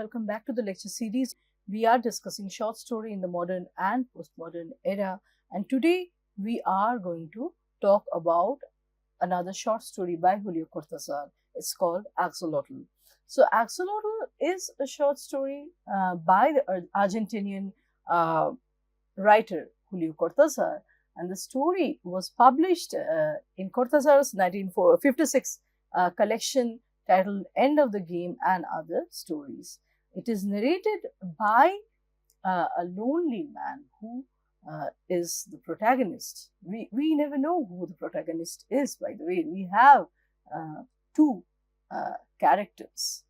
welcome back to the lecture series. We are discussing short story in the modern and postmodern era, and today we are going to talk about another short story by Julio Cortazar. It's called Axolotl. So, Axolotl is a short story by the Argentinian uh, writer Julio Cortazar, and the story was published in Cortazar's 1956 collection titled End of the Game and Other Stories. It is narrated by a lonely man who is the protagonist. We never know who the protagonist is, by the way. We have two characters.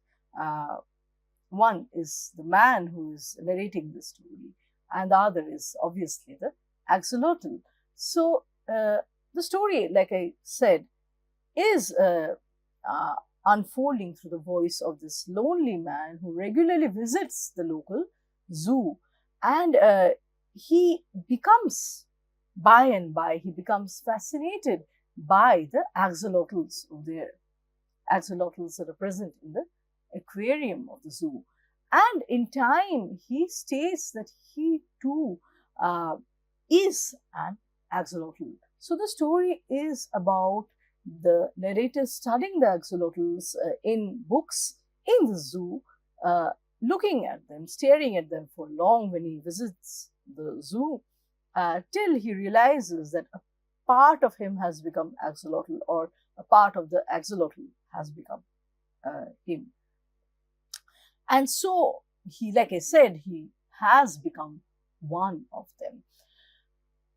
One is the man who is narrating the story, and the other is obviously the axolotl. So, the story, like I said, is unfolding through the voice of this lonely man who regularly visits the local zoo, and he becomes, by and by, he becomes fascinated by the axolotls over there. Axolotls are present in the aquarium of the zoo, and in time he states that he too is an axolotl. So the story is about the narrator studying the axolotls in books in the zoo, looking at them, staring at them for long when he visits the zoo, till he realizes that a part of him has become axolotl, or a part of the axolotl has become him. And so he, like I said, he has become one of them.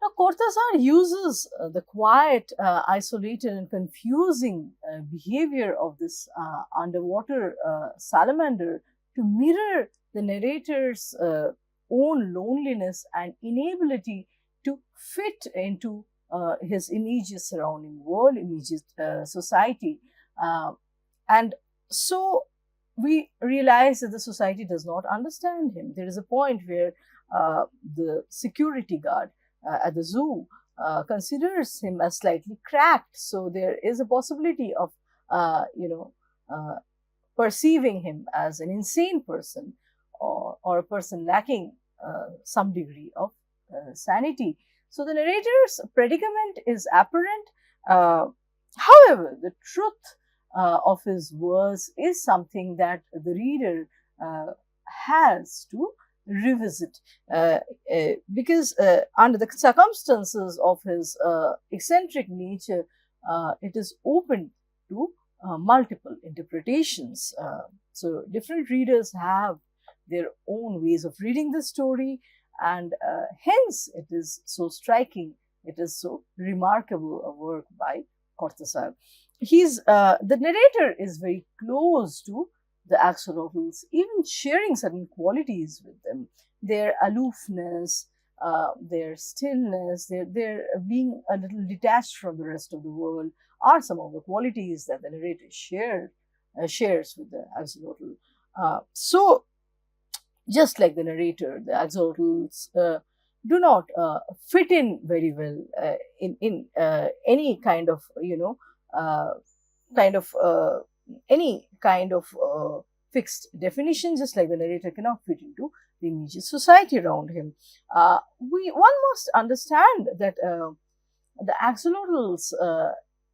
Now, Cortazar uses the quiet, isolated, and confusing behavior of this underwater salamander to mirror the narrator's own loneliness and inability to fit into his immediate surrounding world, immediate society. And so we realize that the society does not understand him. There is a point where the security guard at the zoo considers him as slightly cracked. So there is a possibility of, perceiving him as an insane person, or a person lacking some degree of sanity. So the narrator's predicament is apparent. However, the truth of his words is something that the reader has to revisit, because under the circumstances of his eccentric nature, it is open to multiple interpretations. So different readers have their own ways of reading the story, and hence it is so striking, it is so remarkable a work by Cortazar. The narrator is very close to the axolotls, even sharing certain qualities with them. Their aloofness, their stillness, their being a little detached from the rest of the world are some of the qualities that the narrator shares with the axolotl. So, just like the narrator, the axolotls do not fit in very well in any kind of any kind of fixed definition, just like the narrator cannot fit into the immediate society around him. One must understand that the axolotls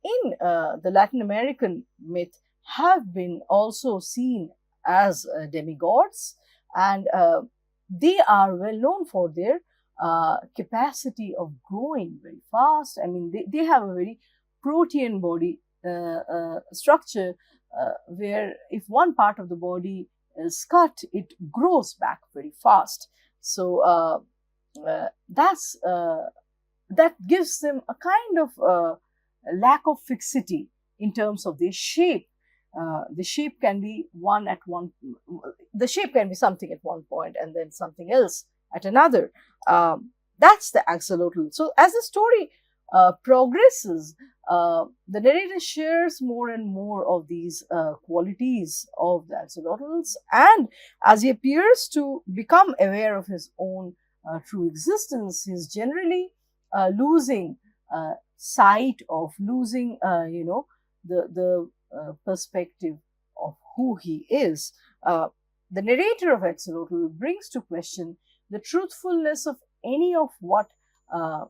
in the Latin American myth have been also seen as demigods, and they are well known for their capacity of growing very fast. I mean, they have a very protean body structure, where if one part of the body is cut, it grows back very fast. So that gives them a kind of lack of fixity in terms of their shape. The shape can be the shape can be something at one point and then something else at another. That's the axolotl. So as the story progresses, the narrator shares more and more of these qualities of the axolotls, and as he appears to become aware of his own true existence, he's generally losing sight of, losing the perspective of who he is. The narrator of Axolotl brings to question the truthfulness of any of what uh,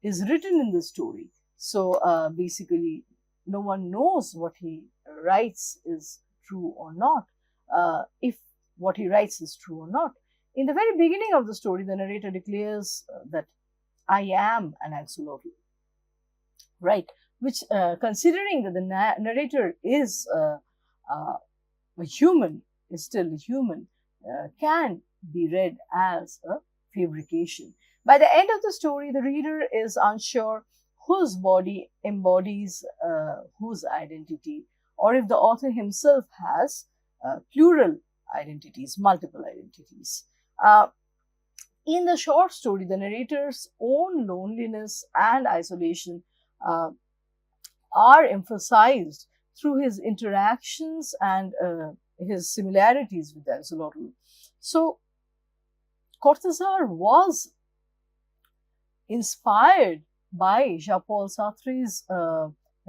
is written in the story. So basically, no one knows what he writes is true or not, if what he writes is true or not. In the very beginning of the story, the narrator declares that I am an axolotl, right? Which, considering that the narrator is a human, is still a human, can be read as a fabrication. By the end of the story, the reader is unsure whose body embodies whose identity, or if the author himself has plural identities, multiple identities. In the short story, the narrator's own loneliness and isolation are emphasized through his interactions and his similarities with the axolotl. So, Cortazar was inspired by Jean-Paul Sartre's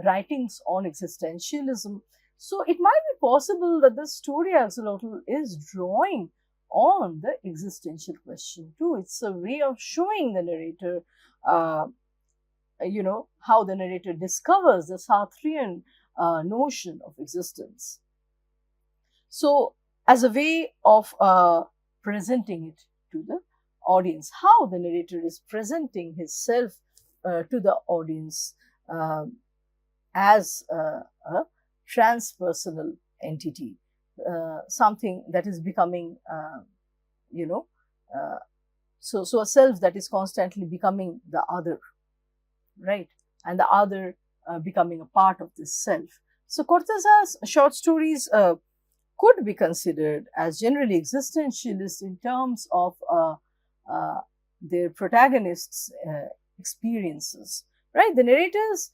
writings on existentialism. So, it might be possible that the story Axolotl is drawing on the existential question too. It's a way of showing the narrator, how the narrator discovers the Sartrean notion of existence. So, as a way of presenting it to the audience, how the narrator is presenting his self to the audience as a transpersonal entity, something that is becoming, so a self that is constantly becoming the other, right? And the other becoming a part of this self. So Cortazar's short stories could be considered as generally existentialist in terms of their protagonists' experiences, right? The narrator's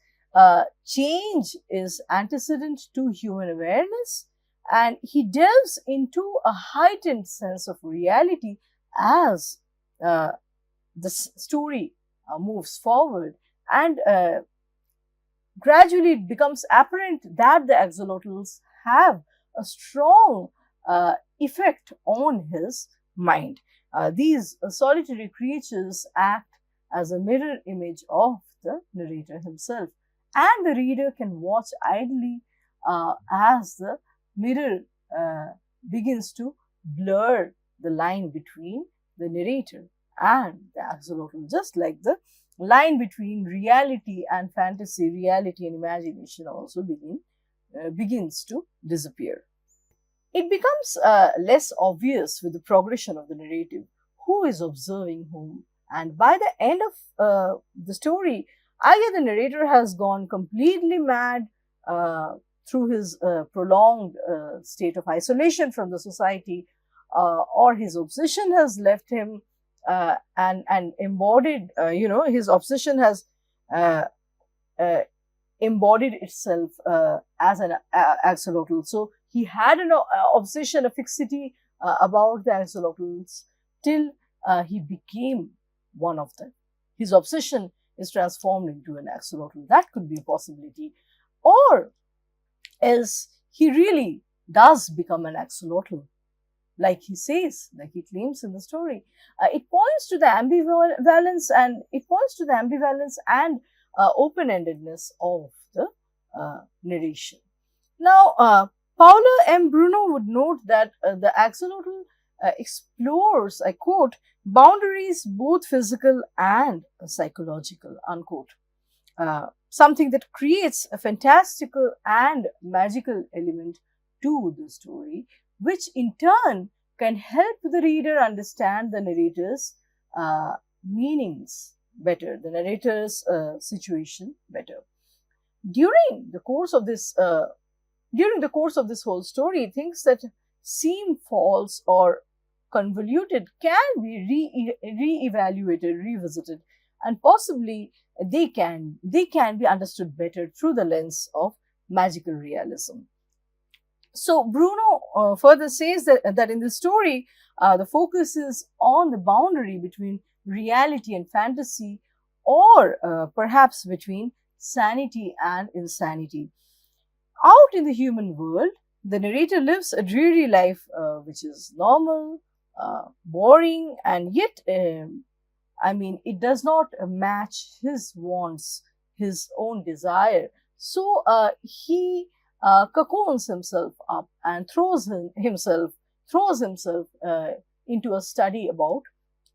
change is antecedent to human awareness, and he delves into a heightened sense of reality as the story moves forward, and gradually it becomes apparent that the axolotls have a strong effect on his mind. These solitary creatures act as a mirror image of the narrator himself, and the reader can watch idly as the mirror begins to blur the line between the narrator and the axolotl, just like the line between reality and fantasy, reality and imagination also begins to disappear. It becomes less obvious with the progression of the narrative who is observing whom, and by the end of the story, either the narrator has gone completely mad through his prolonged state of isolation from the society, or his obsession has left him and embodied, his obsession has embodied itself as an axolotl. So he had an obsession, a fixity about the axolotls till he became one of them. His obsession is transformed into an axolotl. That could be a possibility. Or else he really does become an axolotl, like he says, like he claims in the story. It points to the ambivalence and open-endedness of the narration. Now, Paolo M. Bruno would note that the axolotl explores, I quote, boundaries both physical and psychological, unquote. Something that creates a fantastical and magical element to the story, which in turn can help the reader understand the narrator's meanings better, the narrator's situation better. During the course of this whole story, things that seem false or convoluted can be re-evaluated, revisited, and possibly they can be understood better through the lens of magical realism. So Bruno further says that in the story, the focus is on the boundary between reality and fantasy, or perhaps between sanity and insanity. Out in the human world, The narrator lives a dreary life, which is normal, boring, and yet, it does not match his wants, his own desire. So he cocoons himself up and throws himself into a study about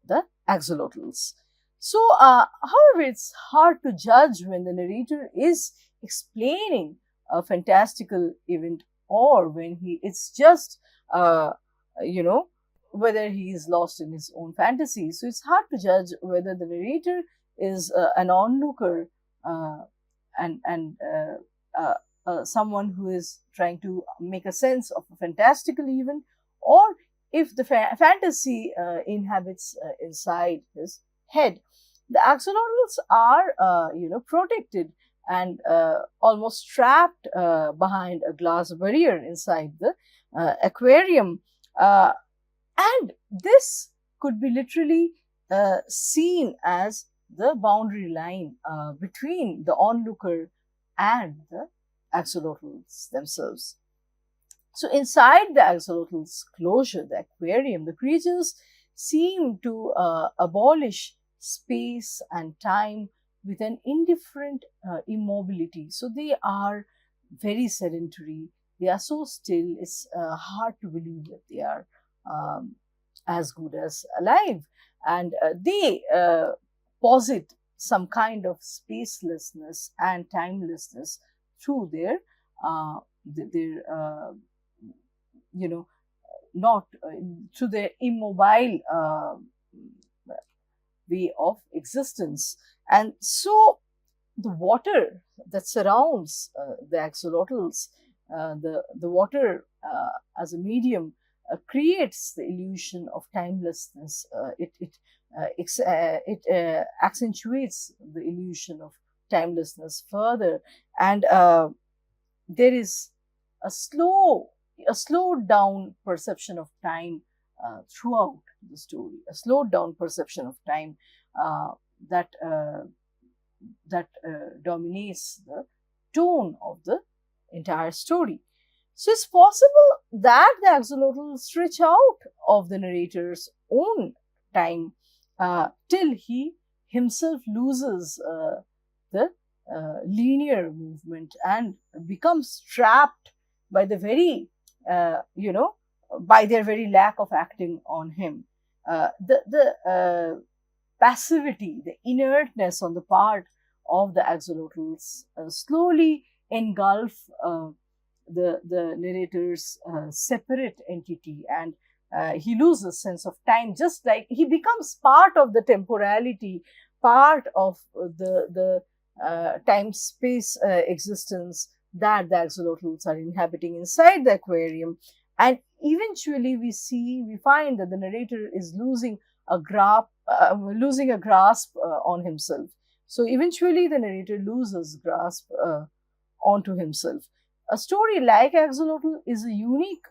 the axolotls. So, however, it's hard to judge when the narrator is explaining a fantastical event or when it's just, you know, whether he is lost in his own fantasy. So, it's hard to judge whether the narrator is an onlooker uh, and someone who is trying to make a sense of a fantastical event, or if the fantasy inhabits inside his head. The axolotls are, protected and almost trapped behind a glass barrier inside the aquarium. Uh, and this could be literally seen as the boundary line between the onlooker and the axolotls themselves. So, inside the axolotl's closure, the aquarium, the creatures seem to abolish space and time with an indifferent immobility. So, they are very sedentary, they are so still, it's hard to believe that they are um, as good as alive. And they posit some kind of spacelessness and timelessness through their you know not through their immobile way of existence. And so the water that surrounds the axolotls, the water as a medium, creates the illusion of timelessness. It accentuates the illusion of timelessness further, and there is a slowed down perception of time throughout the story, a slowed down perception of time uh, that dominates the tone of the entire story. So it's possible that the axolotl stretch out of the narrator's own time till he himself loses the linear movement and becomes trapped by the very, by their very lack of acting on him. The passivity, the inertness on the part of the axolotls slowly engulf the narrator's separate entity, and he loses sense of time, just like he becomes part of the temporality, part of the time space existence that the axolotls are inhabiting inside the aquarium. And eventually we find that the narrator is losing a grasp on himself. So eventually the narrator loses grasp onto himself. A story like Axolotl is a unique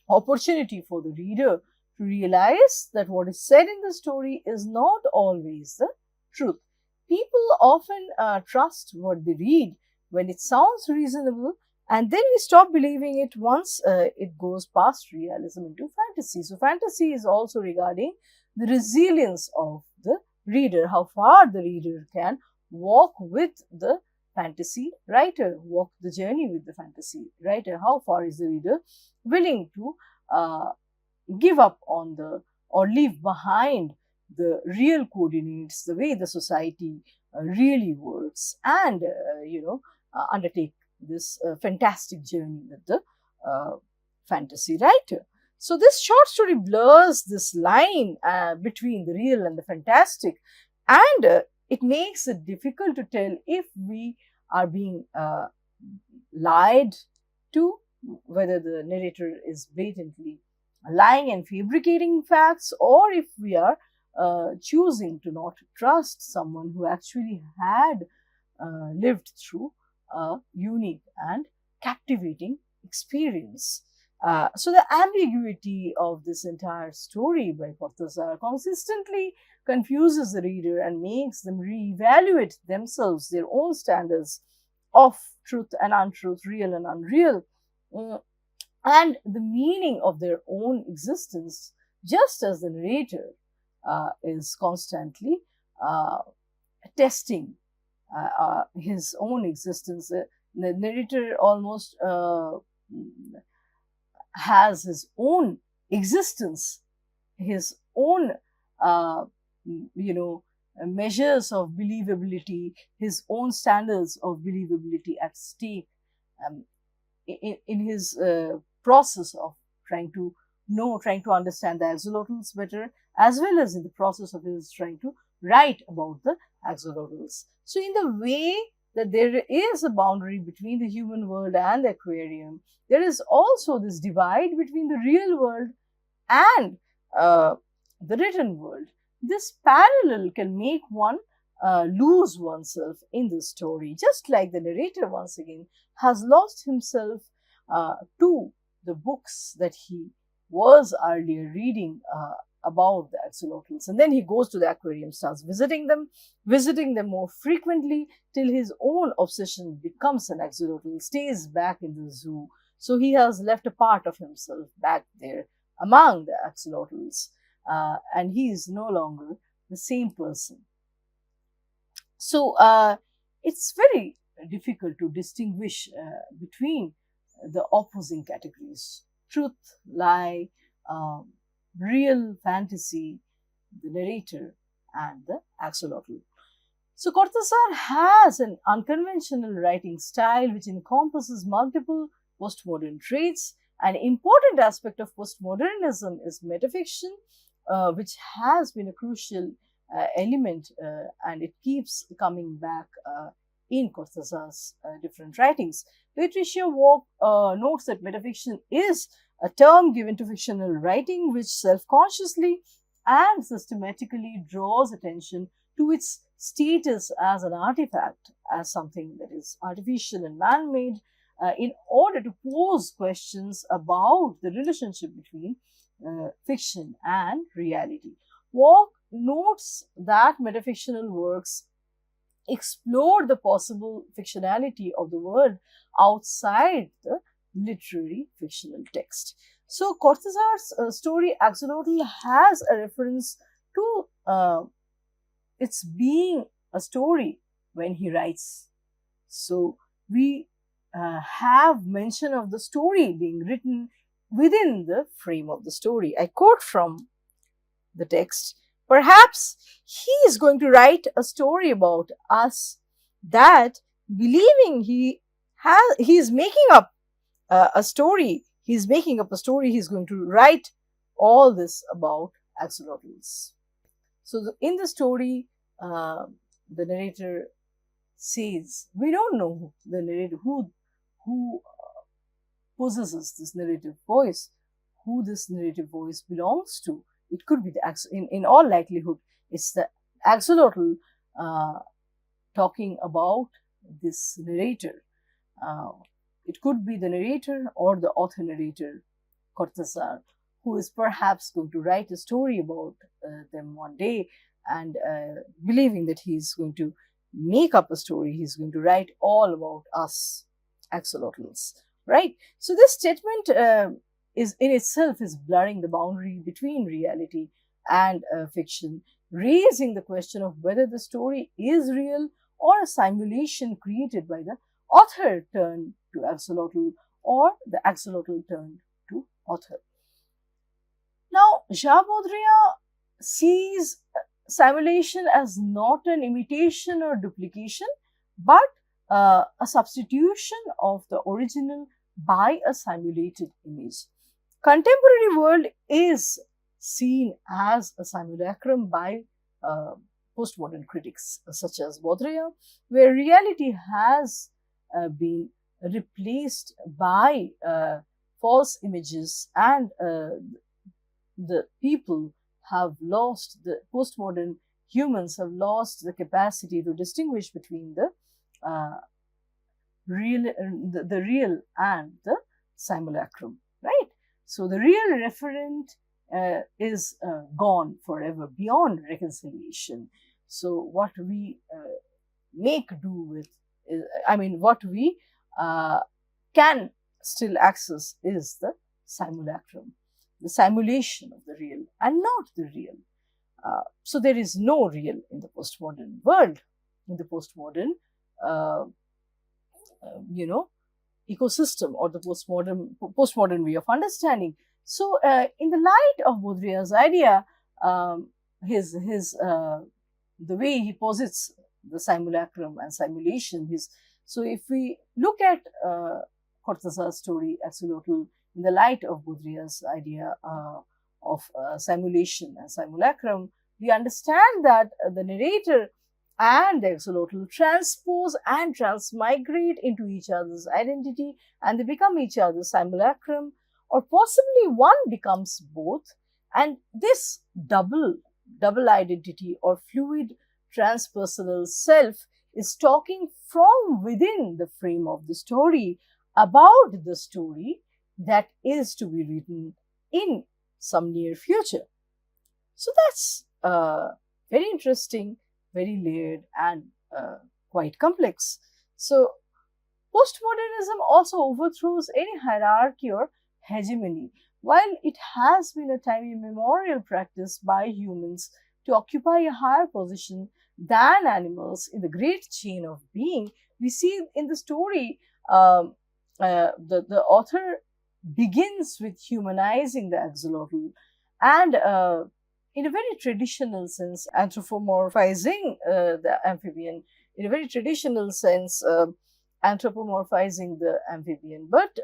opportunity for the reader to realize that what is said in the story is not always the truth. People often trust what they read when it sounds reasonable, and then we stop believing it once it goes past realism into fantasy. So, fantasy is also regarding the resilience of the reader, how far the reader can walk with the fantasy writer, walk the journey with the fantasy writer. How far is the reader willing to give up on the or leave behind the real coordinates, the way the society really works, and undertake this fantastic journey with the fantasy writer. So this short story blurs this line between the real and the fantastic, and it makes it difficult to tell if we are being lied to, whether the narrator is blatantly lying and fabricating facts, or if we are choosing to not trust someone who actually had lived through a unique and captivating experience. So the ambiguity of this entire story by Cortazar consistently confuses the reader and makes them reevaluate themselves, their own standards of truth and untruth, real and unreal. mm, and the meaning of their own existence, just as the narrator is constantly uh, testing his own existence. The narrator almost has his own existence, his own, uh, you know, measures of believability, his own standards of believability at stake. Um, in his process of trying to trying to understand the axolotls better, as well as in the process of his trying to write about the axolotls. So, in the way that there is a boundary between the human world and the aquarium, there is also this divide between the real world and uh, the written world. This parallel can make one lose oneself in the story, just like the narrator once again has lost himself to the books that he was earlier reading about the axolotls. And then he goes to the aquarium, starts visiting them more frequently till his own obsession becomes an axolotl, stays back in the zoo. So he has left a part of himself back there among the axolotls, and he is no longer the same person. So it's very difficult to distinguish between the opposing categories: truth, lie, um, real, fantasy, the narrator, and the axolotl. So Cortazar has an unconventional writing style which encompasses multiple postmodern traits. An important aspect of postmodernism is metafiction, which has been a crucial element, and it keeps coming back in Cortazar's different writings. Patricia Walk notes that metafiction is a term given to fictional writing which self-consciously and systematically draws attention to its status as an artifact, as something that is artificial and man-made, in order to pose questions about the relationship between fiction and reality. Walk notes that metafictional works explore the possible fictionality of the world outside the literary fictional text. So, Cortazar's story Axolotl has a reference to its being a story when he writes. So, we have mention of the story being written within the frame of the story. I quote from the text: perhaps he is going to write a story about us, that believing he is making up a story, he's making up a story, he's going to write all this about axolotls. So in the story, the narrator says, we don't know the narrator who possesses this narrative voice, who this narrative voice belongs to. It could be in all likelihood, it's the axolotl talking about this narrator. It could be the narrator or the author narrator, Cortazar, who is perhaps going to write a story about them one day, and believing that he's going to make up a story, he's going to write all about us axolotls, right? So this statement is in itself is blurring the boundary between reality and fiction, raising the question of whether the story is real or a simulation created by the author turned to axolotl, or the axolotl turned to author. Now, Jean Baudrillard sees simulation as not an imitation or duplication, but a substitution of the original by a simulated image. Contemporary world is seen as a simulacrum by postmodern critics such as Baudrillard, where reality has been replaced by false images, and the people have lost, the postmodern humans have lost the capacity to distinguish between the real and the simulacrum, right? So the real referent is gone forever, beyond reconciliation. So what we make do with, what we can still access is the simulacrum, the simulation of the real and not the real. So there is no real in the postmodern world, in the postmodern, uh, you know, ecosystem or the postmodern way of understanding. So, in the light of Baudrillard's idea, his the way he posits the simulacrum and simulation, so if we look at Cortazar's story Axolotl in the light of Baudrillard's idea of simulation and simulacrum, we understand that the narrator and the axolotl transpose and transmigrate into each other's identity, and they become each other's simulacrum, or possibly one becomes both. And this double identity or fluid transpersonal self is talking from within the frame of the story about the story that is to be written in some near future. So that's very interesting, very layered, and quite complex. So, postmodernism also overthrows any hierarchy or hegemony. While it has been a time immemorial practice by humans to occupy a higher position than animals in the great chain of being, we see in the story the author begins with humanizing the axolotl and in a very traditional sense, anthropomorphizing the amphibian, in a very traditional sense, anthropomorphizing the amphibian. But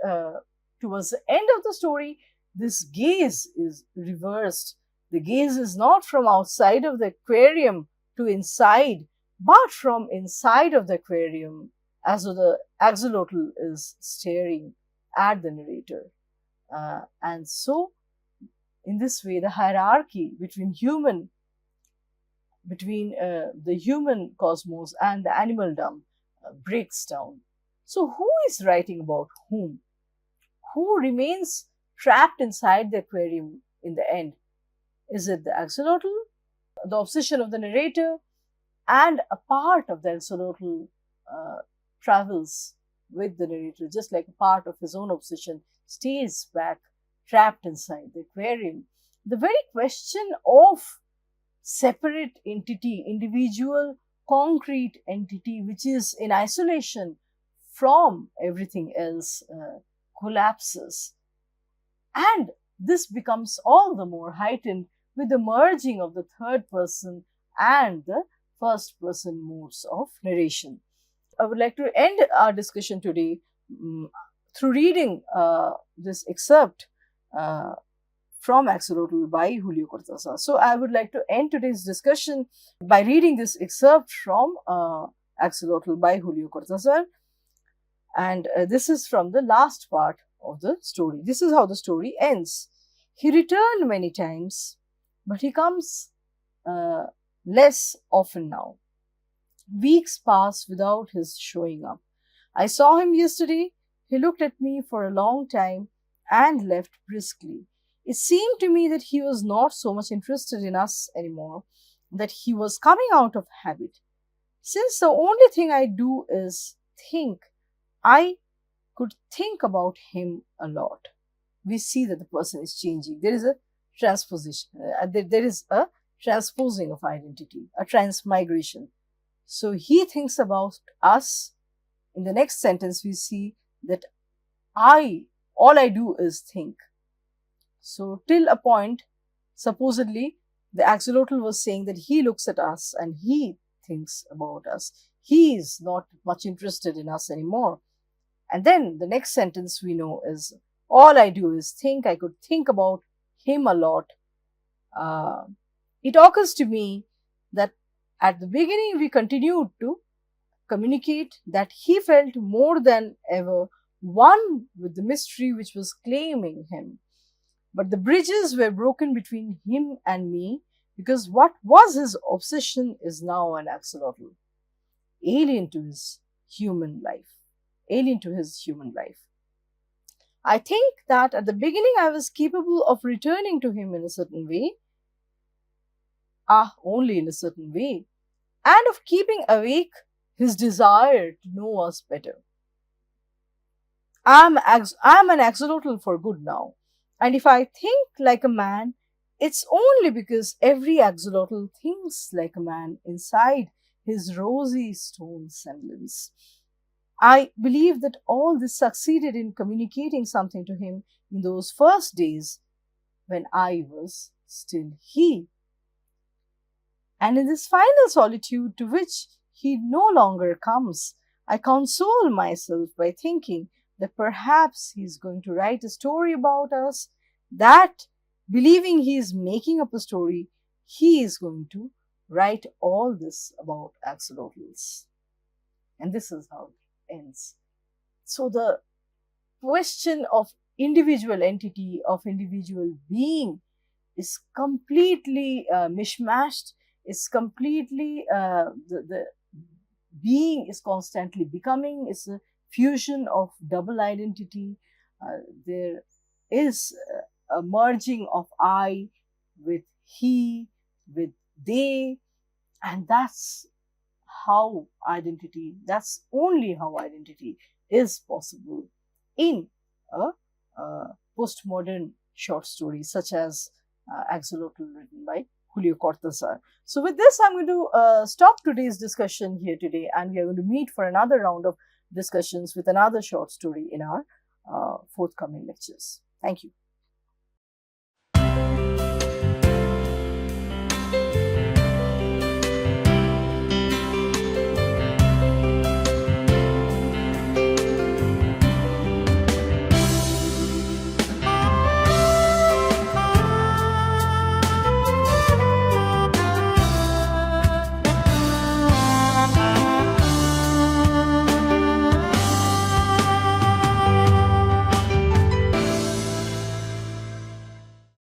towards the end of the story, this gaze is reversed. The gaze is not from outside of the aquarium to inside, but from inside of the aquarium, as though the axolotl is staring at the narrator. And so, in this way, the hierarchy between the human cosmos and the animaldom breaks down. So, who is writing about whom? Who remains trapped inside the aquarium in the end? Is it the axolotl, the obsession of the narrator, and a part of the axolotl travels with the narrator, just like a part of his own obsession stays back, trapped inside the aquarium? The very question of separate entity, individual, concrete entity, which is in isolation from everything else, collapses. And this becomes all the more heightened with the merging of the third person and the first person modes of narration. I would like to end our discussion today through reading this excerpt from Axolotl by Julio Cortazar. So I would like to end today's discussion by reading this excerpt from Axolotl by Julio Cortazar. And this is from the last part of the story. This is how the story ends. He returned many times, but he comes less often now. Weeks pass without his showing up. I saw him yesterday. He looked at me for a long time and left briskly. It seemed to me that he was not so much interested in us anymore, that he was coming out of habit. Since the only thing I do is think, I could think about him a lot. We see that the person is changing. There is a transposition, there is a transposing of identity, a transmigration. So he thinks about us. In the next sentence, we see that all I do is think. So till a point, supposedly, the axolotl was saying that he looks at us and he thinks about us. He is not much interested in us anymore. And then the next sentence we know is, all I do is think. I could think about him a lot. It occurs to me that at the beginning we continued to communicate, that he felt more than ever one with the mystery which was claiming him. But the bridges were broken between him and me, because what was his obsession is now an axolotl, alien to his human life. I think that at the beginning I was capable of returning to him in a certain way, only in a certain way, and of keeping awake his desire to know us better. I'm an axolotl for good now. And if I think like a man, it's only because every axolotl thinks like a man inside his rosy stone semblance. I believe that all this succeeded in communicating something to him in those first days when I was still he. And in this final solitude to which he no longer comes, I console myself by thinking that perhaps he is going to write a story about us, that believing he is making up a story, he is going to write all this about axolotls. And this is how it ends. So the question of individual entity, of individual being, is completely mishmashed, is completely, the being is constantly becoming, it's a fusion of double identity. There is a merging of I with he, with they, and that's only how identity is possible in a postmodern short story such as Axolotl, written by Julio Cortazar. So, with this, I'm going to stop today's discussion here today, and we are going to meet for another round of discussions with another short story in our forthcoming lectures. Thank you.